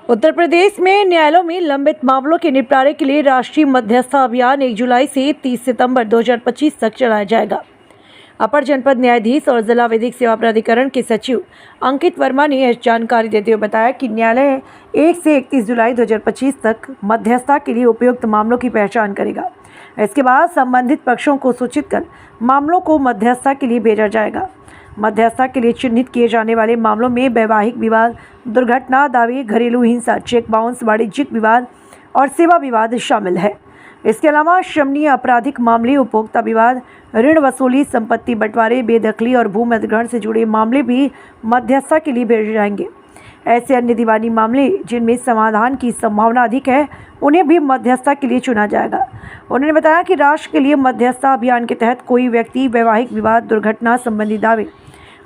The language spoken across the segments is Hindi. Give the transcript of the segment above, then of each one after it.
उत्तर प्रदेश में न्यायालयों में लंबित मामलों के निपटारे के लिए राष्ट्रीय मध्यस्थता अभियान 1 जुलाई से 30 सितंबर 2025 तक चलाया जाएगा। अपर जनपद न्यायाधीश और जिला विधिक सेवा प्राधिकरण के सचिव अंकित वर्मा ने यह जानकारी देते हुए बताया कि न्यायालय 1 से 31 जुलाई 2025 तक मध्यस्थता के लिए उपयुक्त मामलों की पहचान करेगा। इसके बाद संबंधित पक्षों को सूचित कर मामलों को मध्यस्थता के लिए भेजा जाएगा। मध्यस्थता के लिए चिन्हित किए जाने वाले मामलों में वैवाहिक विवाद, दुर्घटना दावे, घरेलू हिंसा, चेक बाउंस, वाणिज्यिक विवाद और सेवा विवाद शामिल है। इसके अलावा श्रमणीय आपराधिक मामले, उपभोक्ता विवाद, ऋण वसूली, संपत्ति बंटवारे, बेदखली और भूमि अधिग्रहण से जुड़े मामले भी मध्यस्थता के लिए भेजे जाएंगे। ऐसे अन्य दीवानी मामले जिनमें समाधान की संभावना अधिक है, उन्हें भी मध्यस्थता के लिए चुना जाएगा। उन्होंने बताया कि राष्ट्र के लिए मध्यस्थता अभियान के तहत कोई व्यक्ति वैवाहिक विवाद, दुर्घटना संबंधी दावे,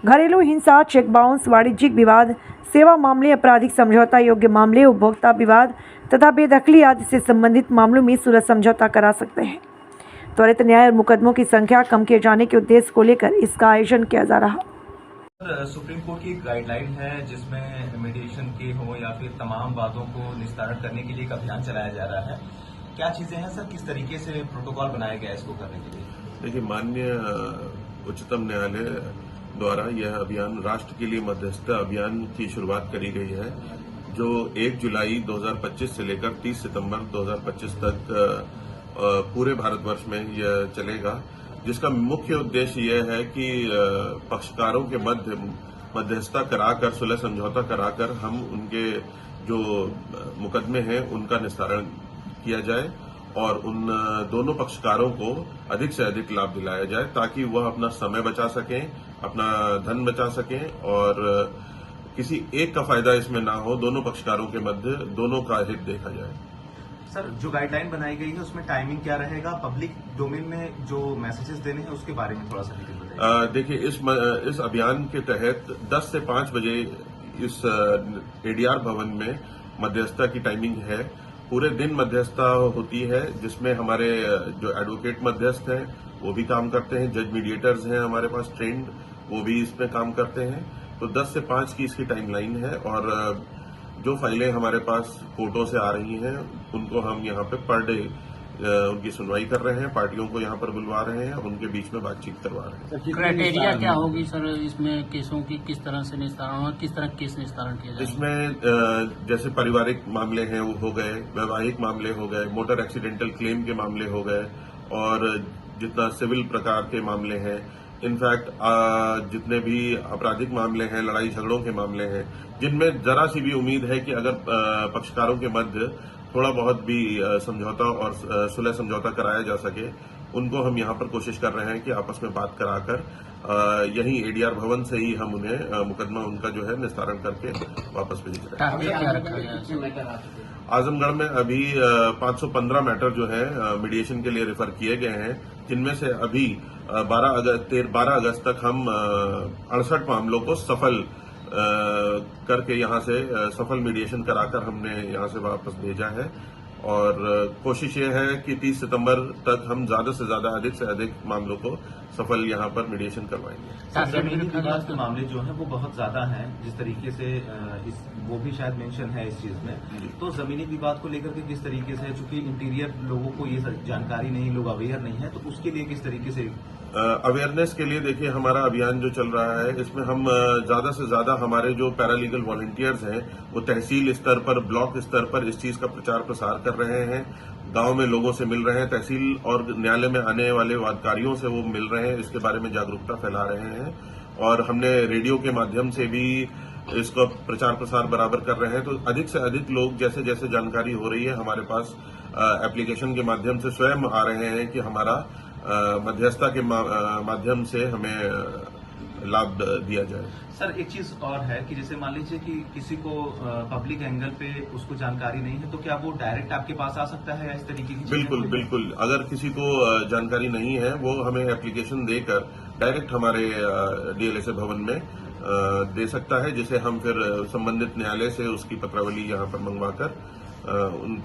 घरेलू हिंसा, चेक बाउंस, वाणिज्यिक विवाद, सेवा मामले, आपराधिक समझौता योग्य मामले, उपभोक्ता विवाद तथा बेदखली आदि से संबंधित मामलों में सुलह समझौता करा सकते हैं। त्वरित न्याय और मुकदमों की संख्या कम किए जाने के उद्देश्य को लेकर इसका आयोजन किया जा रहा। सुप्रीम कोर्ट की गाइडलाइन है जिसमें मीडिएशन के हो या फिर तमाम वादों को निस्तारण करने के लिए एक अभियान चलाया जा रहा है। क्या चीजें हैं सर, किस तरीके से प्रोटोकॉल बनाया गया है इसको करने के लिए? देखिए, माननीय उच्चतम न्यायालय द्वारा यह अभियान राष्ट्र के लिए मध्यस्थता अभियान की शुरुआत करी गई है, जो 1 जुलाई 2025 से लेकर 30 सितंबर 2025 तक पूरे भारतवर्ष में यह चलेगा, जिसका मुख्य उद्देश्य यह है कि पक्षकारों के मध्य मध्यस्थता कराकर, सुलह समझौता कराकर हम उनके जो मुकदमे हैं उनका निस्तारण किया जाए और उन दोनों पक्षकारों को अधिक से अधिक लाभ दिलाया जाए, ताकि वह अपना समय बचा सकें, अपना धन बचा सकें और किसी एक का फायदा इसमें ना हो, दोनों पक्षकारों के मध्य दोनों का हित देखा जाए। सर, जो गाइडलाइन बनाई गई है उसमें टाइमिंग क्या रहेगा? पब्लिक डोमेन में जो मैसेजेस देने हैं उसके बारे में थोड़ा सा डिटेल बताइए। देखिए, इस अभियान के तहत 10 से 5 बजे इस एडीआर भवन में मध्यस्थता की टाइमिंग है। पूरे दिन मध्यस्थता होती है, जिसमें हमारे जो एडवोकेट मध्यस्थ हैं वो भी काम करते हैं, जज मीडिएटर्स हैं हमारे पास ट्रेंड, वो भी इसमें काम करते हैं। तो 10 से 5 की इसकी टाइमलाइन है और जो फाइलें हमारे पास कोर्टों से आ रही हैं उनको हम यहाँ पे पर डे उनकी सुनवाई कर रहे हैं, पार्टियों को यहाँ पर बुलवा रहे हैं, उनके बीच में बातचीत करवा रहे हैं। क्राइटेरिया क्या होगी सर इसमें? केसों की किस तरह से निस्तारण और किस तरह केस निस्तारण किया जाएगा? इसमें जैसे पारिवारिक मामले हैं वो हो गए, वैवाहिक मामले हो गए, मोटर एक्सीडेंटल क्लेम के मामले हो गए और जितना सिविल प्रकार के मामले हैं, इनफैक्ट जितने भी आपराधिक मामले हैं, लड़ाई झगड़ों के मामले हैं, जिनमें जरा सी भी उम्मीद है कि अगर पक्षकारों के मध्य थोड़ा बहुत भी समझौता और सुलह समझौता कराया जा सके, उनको हम यहाँ पर कोशिश कर रहे हैं कि आपस में बात कराकर यही एडीआर भवन से ही हम उन्हें मुकदमा उनका जो है निस्तारण करके वापस भेज रहे हैं। आजमगढ़ में अभी 515 मैटर जो है मीडिएशन के लिए रेफर किए गए हैं, जिनमें से अभी 12 अगस्त तक हम 68 मामलों को सफल करके यहाँ से सफल मीडिएशन कराकर हमने यहाँ से वापस भेजा है और कोशिश ये है कि 30 सितंबर तक हम ज्यादा से ज्यादा, अधिक से अधिक मामलों को सफल यहाँ पर मीडिएशन करवाएंगे। जमीनी विवाद के मामले जो हैं वो बहुत ज्यादा हैं, जिस तरीके से वो भी शायद मेंशन है इस चीज में। तो जमीनी विवाद को लेकर के किस तरीके से, चूंकि इंटीरियर लोगों को ये जानकारी नहीं, लोग अवेयर नहीं है, तो उसके लिए किस तरीके से अवेयरनेस के लिए देखिए हमारा अभियान जो चल रहा है, इसमें हम ज्यादा से ज्यादा हमारे जो पैरालीगल वॉलंटियर्स हैं वो तहसील स्तर पर, ब्लॉक स्तर पर इस चीज का प्रचार प्रसार कर रहे हैं, गांव में लोगों से मिल रहे हैं, तहसील और न्यायालय में आने वाले वादकारियों से वो मिल रहे हैं, इसके बारे में जागरूकता फैला रहे हैं और हमने रेडियो के माध्यम से भी इसका प्रचार प्रसार बराबर कर रहे हैं। तो अधिक से अधिक लोग, जैसे जैसे जानकारी हो रही है, हमारे पास एप्लीकेशन के माध्यम से स्वयं आ रहे हैं कि हमारा मध्यस्थता के माध्यम से हमें लाभ दिया जाए। सर, एक चीज और है कि जैसे मान लीजिए कि किसी को पब्लिक एंगल पे उसको जानकारी नहीं है, तो क्या वो डायरेक्ट आपके पास आ सकता है या इस तरीके की? बिल्कुल बिल्कुल, अगर किसी को जानकारी नहीं है वो हमें एप्लीकेशन देकर डायरेक्ट हमारे डीएलएसए भवन में दे सकता है, जिसे हम फिर संबंधित न्यायालय से उसकी पत्रावली यहाँ पर मंगवाकर उन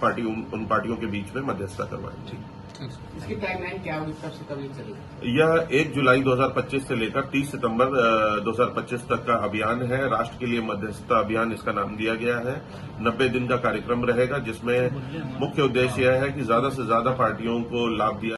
पार्टियों के बीच में मध्यस्थता करवाएंगे। ठीक। ठीक सर। इसकी टाइमलाइन क्या होगी, कब से कब ये चलेगी? यह 1 जुलाई 2025 से लेकर 30 सितंबर 2025 तक का अभियान है। राष्ट्र के लिए मध्यस्थता अभियान इसका नाम दिया गया है। 90 दिन का कार्यक्रम रहेगा, जिसमें मुख्य उद्देश्य यह है कि ज्यादा से ज्यादा पार्टियों को लाभ दिया